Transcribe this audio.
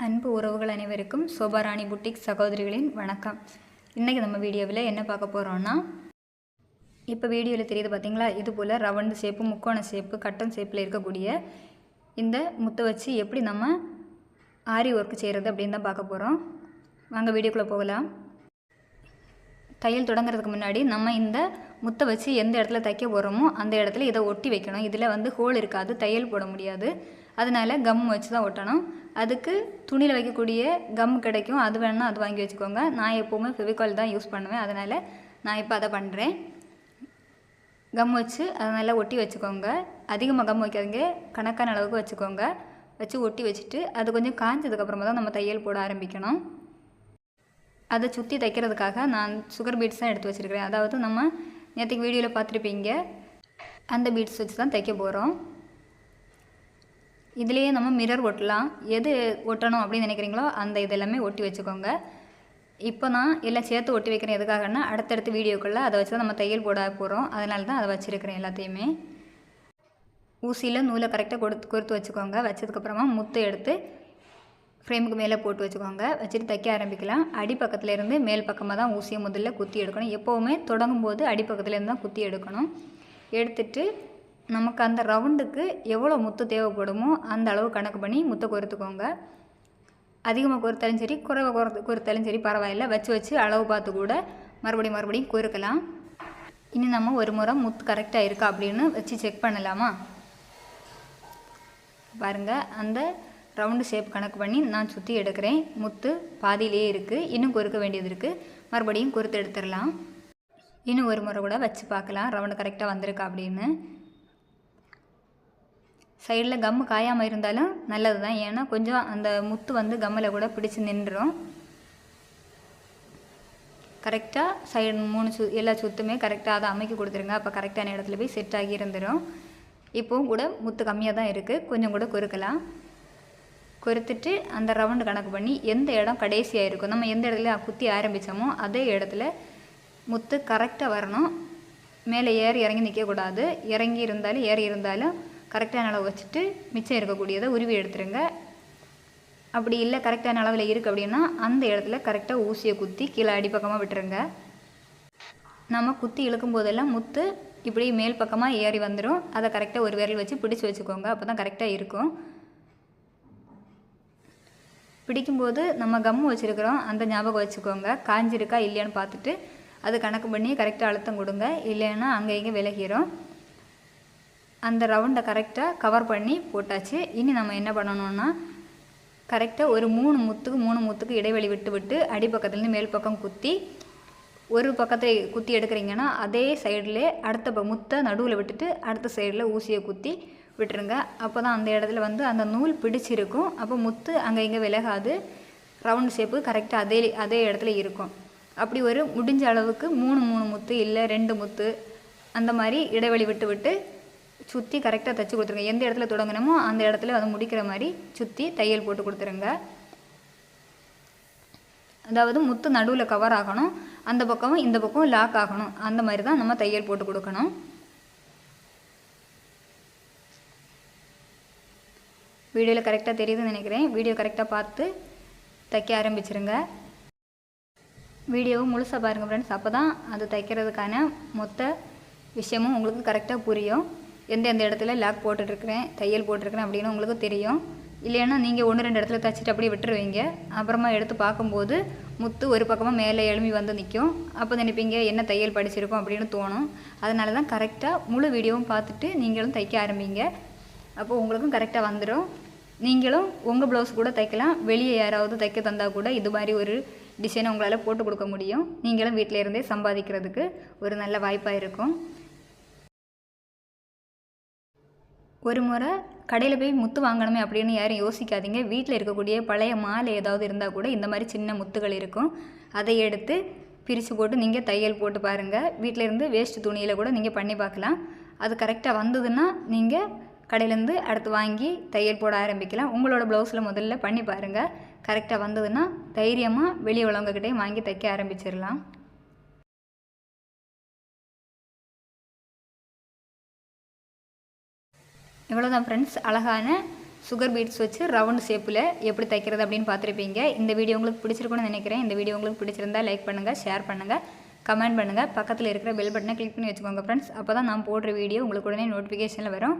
அன்பு உறவுகள் அனைவருக்கும் சோபாராணி புட்டிக் சகோதரிகளின் வணக்கம். இன்றைக்கி நம்ம வீடியோவில் என்ன பார்க்க போகிறோன்னா, இப்போ வீடியோவில் தெரியுது பார்த்திங்களா, இது போல் ரவுண்டு ஷேப்பு, முக்கோண ஷேப்பு, கட்டம் ஷேப்பில் இருக்கக்கூடிய இந்த முத்தை வச்சு எப்படி நம்ம ஆரி ஒர்க் செய்கிறது அப்படின்னு தான் பார்க்க போகிறோம். வாங்க வீடியோக்குள்ளே போகலாம். தையல் தொடங்குறதுக்கு முன்னாடி நம்ம இந்த முத்தை வச்சு எந்த இடத்துல தைக்க போகிறோமோ அந்த இடத்துல இதை ஒட்டி வைக்கணும். இதில் ஹோல் இருக்காது, தையல் போட முடியாது. அதனால் கம் வச்சு தான் ஒட்டணும். அதுக்கு துணியில் வைக்கக்கூடிய கம் கிடைக்கும், அது வேணுன்னா அது வாங்கி வச்சுக்கோங்க. நான் எப்போவுமே ஃபெவிகால் தான் யூஸ் பண்ணுவேன், அதனால் நான் இப்போ அதை பண்ணுறேன். கம் வச்சு அதை நல்லா ஒட்டி வச்சுக்கோங்க. அதிகமாக கம் வைக்காதீங்க, கணக்கான அளவுக்கு வச்சுக்கோங்க. வச்சு ஒட்டி வச்சுட்டு அது கொஞ்சம் காய்ஞ்சதுக்கப்புறமா தான் நம்ம தையல் போட ஆரம்பிக்கணும். அதை சுற்றி தைக்கிறதுக்காக நான் சுகர் பீட்ஸ் தான் எடுத்து வச்சுருக்கிறேன். அதாவது நம்ம நேற்றுக்கு வீடியோவில் பார்த்துருப்பீங்க, அந்த பீட்ஸ் வச்சு தான் தைக்க போகிறோம். இதுலேயே நம்ம மிரர் ஒட்டலாம். எது ஒட்டணும் அப்படின்னு நினைக்கிறீங்களோ அந்த இதெல்லாமே ஒட்டி வச்சுக்கோங்க. இப்போ நான் எல்லாம் சேர்த்து ஒட்டி வைக்கிறேன். எதுக்காகன்னா அடுத்தடுத்த வீடியோக்குள்ளே அதை வச்சு தான் நம்ம தையல் போட போகிறோம். அதனால தான் அதை வச்சுருக்கிறேன் எல்லாத்தையுமே. ஊசியில் நூலை கரெக்டாக கொடுத்து வச்சுக்கோங்க. வச்சதுக்கப்புறமா முத்தை எடுத்து ஃப்ரேமுக்கு மேலே போட்டு வச்சுக்கோங்க. வச்சுட்டு தைக்க ஆரம்பிக்கலாம். அடிப்பக்கத்துலேருந்து மேல் பக்கமாக தான் ஊசியை முதல்ல குத்தி எடுக்கணும். எப்போவுமே தொடங்கும் போது அடிப்பக்கத்துலேருந்து தான் குத்தி எடுக்கணும். எடுத்துட்டு நமக்கு அந்த ரவுண்டுக்கு எவ்வளோ முத்து தேவைப்படுமோ அந்த அளவு கணக்கு பண்ணி முத்தை கொறுத்துக்கோங்க. அதிகமாக கொறுத்தாலும் சரி, குறைவாக கொறுத்தாலும் சரி பரவாயில்லை. வச்சு அளவு பார்த்து கூட மறுபடியும் கொறுக்கலாம். இனி நம்ம ஒரு முறை முத்து கரெக்டாக இருக்கா அப்படின்னு வச்சு செக் பண்ணலாமா? பாருங்கள், அந்த ரவுண்டு ஷேப் கணக்கு பண்ணி நான் சுற்றி எடுக்கிறேன். முத்து பாதியிலே இருக்குது, இன்னும் கொறுக்க வேண்டியது இருக்குது. மறுபடியும் கொறுத்து எடுத்துடலாம். இன்னும் ஒரு முறை கூட வச்சு பார்க்கலாம் ரவுண்டு கரெக்டாக வந்திருக்கா அப்படின்னு. சைடில் கம்மு காயாமல் இருந்தாலும் நல்லது தான், ஏன்னா கொஞ்சம் அந்த முத்து கம்மில் கூட பிடிச்சி நின்றுடும். கரெக்டாக சைடு எல்லா சுற்றுமே கரெக்டாக அதை அமைக்க கொடுத்துருங்க. அப்போ கரெக்டான இடத்துல போய் செட் ஆகி இருந்துடும். இப்போவும் கூட முத்து கம்மியாக தான் இருக்குது, கொஞ்சம் கூட கொறுக்கலாம். கொறுத்துட்டு அந்த ரவுண்டு கணக்கு பண்ணி எந்த இடம் கடைசியாக இருக்கும், நம்ம எந்த இடத்துல குத்தி ஆரம்பித்தோமோ அதே இடத்துல முத்து கரெக்டாக வரணும். மேலே ஏறி இறங்கி நிற்கக்கூடாது. இறங்கி இருந்தாலும் ஏறி இருந்தாலும் கரெக்டான அளவு வச்சுட்டு மிச்சம் இருக்கக்கூடியதை உருவி எடுத்துருங்க. அப்படி இல்லை கரெக்டான அளவில் இருக்குது அப்படின்னா அந்த இடத்துல கரெக்டாக ஊசியை குத்தி கீழே அடிப்பக்கமாக விட்டுருங்க. நம்ம குத்தி இழுக்கும் போதெல்லாம் முத்து இப்படி மேல் பக்கமாக ஏறி வந்துடும். அதை கரெக்டாக ஒரு விரல் வச்சு பிடிச்சி வச்சுக்கோங்க. அப்போ தான் கரெக்டாக இருக்கும். பிடிக்கும்போது நம்ம கம்மு வச்சுருக்கிறோம், அந்த ஞாபகம் வச்சுக்கோங்க. காஞ்சிருக்கா இல்லையான்னு பார்த்துட்டு அது கணக்கு பண்ணி கரெக்டாக அழுத்தம் கொடுங்க. இல்லைன்னா அங்கே இங்கே விலகிடும். அந்த ரவுண்டை கரெக்டாக கவர் பண்ணி போட்டாச்சு. இனி நம்ம என்ன பண்ணணும்னா, கரெக்டாக ஒரு 3 முத்துக்கு இடைவெளி விட்டு அடிப்பக்கத்துலேருந்து மேல் பக்கம் குத்தி, ஒரு பக்கத்தை குத்தி எடுக்கிறீங்கன்னா அதே சைட்லேயே அடுத்த முத்தை நடுவில் விட்டுட்டு அடுத்த சைடில் ஊசியை குத்தி விட்டுருங்க. அப்போ தான் அந்த இடத்துல அந்த நூல் பிடிச்சிருக்கும். அப்போ முத்து அங்கே இங்கே விலகாது. ரவுண்டு ஷேப்பு கரெக்டாக அதே இடத்துல இருக்கும். அப்படி ஒரு முடிஞ்ச அளவுக்கு 3 முத்து இல்லை 2 முத்து அந்த மாதிரி இடைவெளி விட்டு சுற்றி கரெக்டாக தைச்சி கொடுத்துருங்க. எந்த இடத்துல தொடங்கணுமோ அந்த இடத்துல அதை முடிக்கிற மாதிரி சுற்றி தையல் போட்டு கொடுத்துருங்க. அதாவது முத்து நடுவில் கவர் ஆகணும், அந்த பக்கமும் இந்த பக்கம் லாக் ஆகணும். அந்த மாதிரி தான் நம்ம தையல் போட்டு கொடுக்கணும். வீடியோவில் கரெக்டாக தெரியுதுன்னு நினைக்கிறேன். வீடியோ கரெக்டாக பார்த்து தைக்க ஆரம்பிச்சிருங்க. வீடியோவும் முழுசாக பாருங்கள் ஃப்ரெண்ட்ஸ். அப்போ தான் அது தைக்கிறதுக்கான மொத்த விஷயமும் உங்களுக்கு கரெக்டாக புரியும். எந்த இடத்துல லாக் போட்டுட்ருக்கிறேன், தையல் போட்டிருக்கிறேன் அப்படின்னு உங்களுக்கு தெரியும். இல்லைன்னா நீங்கள் 1-2 இடத்துல தைச்சிட்டு அப்படியே விட்டுருவீங்க. அப்புறமா எடுத்து பார்க்கும்போது முத்து ஒரு பக்கமாக மேலே எழும்பி நிற்கும். அப்போ நினைப்பீங்க என்ன தையல் படிச்சிருக்கோம் அப்படின்னு தோணும். அதனால தான் கரெக்டாக முழு வீடியோவும் பார்த்துட்டு நீங்களும் தைக்க ஆரம்பிங்க. அப்போது உங்களுக்கும் கரெக்டாக வந்துடும். நீங்களும் உங்கள் ப்ளவுஸ் கூட தைக்கலாம். வெளியே யாராவது தைக்க தந்தால் கூட இது மாதிரி ஒரு டிசைனை உங்களால் போட்டு கொடுக்க முடியும். நீங்களும் வீட்டில் இருந்தே சம்பாதிக்கிறதுக்கு ஒரு நல்ல வாய்ப்பாக இருக்கும். ஒரு முறை கடையில் போய் முத்து வாங்கணுமே அப்படின்னு யாரும் யோசிக்காதீங்க. வீட்டில் இருக்கக்கூடிய பழைய மாலை ஏதாவது இருந்தால் கூட இந்த மாதிரி சின்ன முத்துகள் இருக்கும். அதை எடுத்து பிரித்து போட்டு நீங்கள் தையல் போட்டு பாருங்கள். வீட்டில் இருந்து வேஸ்ட் துணியில் கூட நீங்கள் பண்ணி பார்க்கலாம். அது கரெக்டாக வந்ததுன்னா நீங்கள் கடையிலேருந்து அடுத்து வாங்கி தையல் போட ஆரம்பிக்கலாம். உங்களோட ப்ளவுஸில் முதல்ல பண்ணி பாருங்கள். கரெக்டாக வந்ததுன்னா தைரியமாக வெளியே உள்ளவங்கக்கிட்டே வாங்கி தைக்க ஆரம்பிச்சிடலாம். இவ்வளோதான் ஃப்ரெண்ட்ஸ், அழகான சுகர் பீட்ஸ் வச்சு ரவுண்ட் ஷேப்பில் எப்படி தைக்கிறது அப்படின்னு பார்த்துருப்பீங்க. இந்த வீடியோ உங்களுக்கு பிடிச்சிருக்குன்னு நினைக்கிறேன். இந்த வீடியோ உங்களுக்கு பிடிச்சிருந்தா லைக் பண்ணுங்கள், ஷேர் பண்ணுங்கள், கமெண்ட் பண்ணுங்கள். பக்கத்தில் இருக்கிற பெல் பட்டனை கிளிக் பண்ணி வச்சுக்கோங்க ஃப்ரெண்ட்ஸ். அப்போ தான் நான் போடுற வீடியோ உங்களுக்கு உடனே நோட்டிஃபிகேஷனில் வரும்.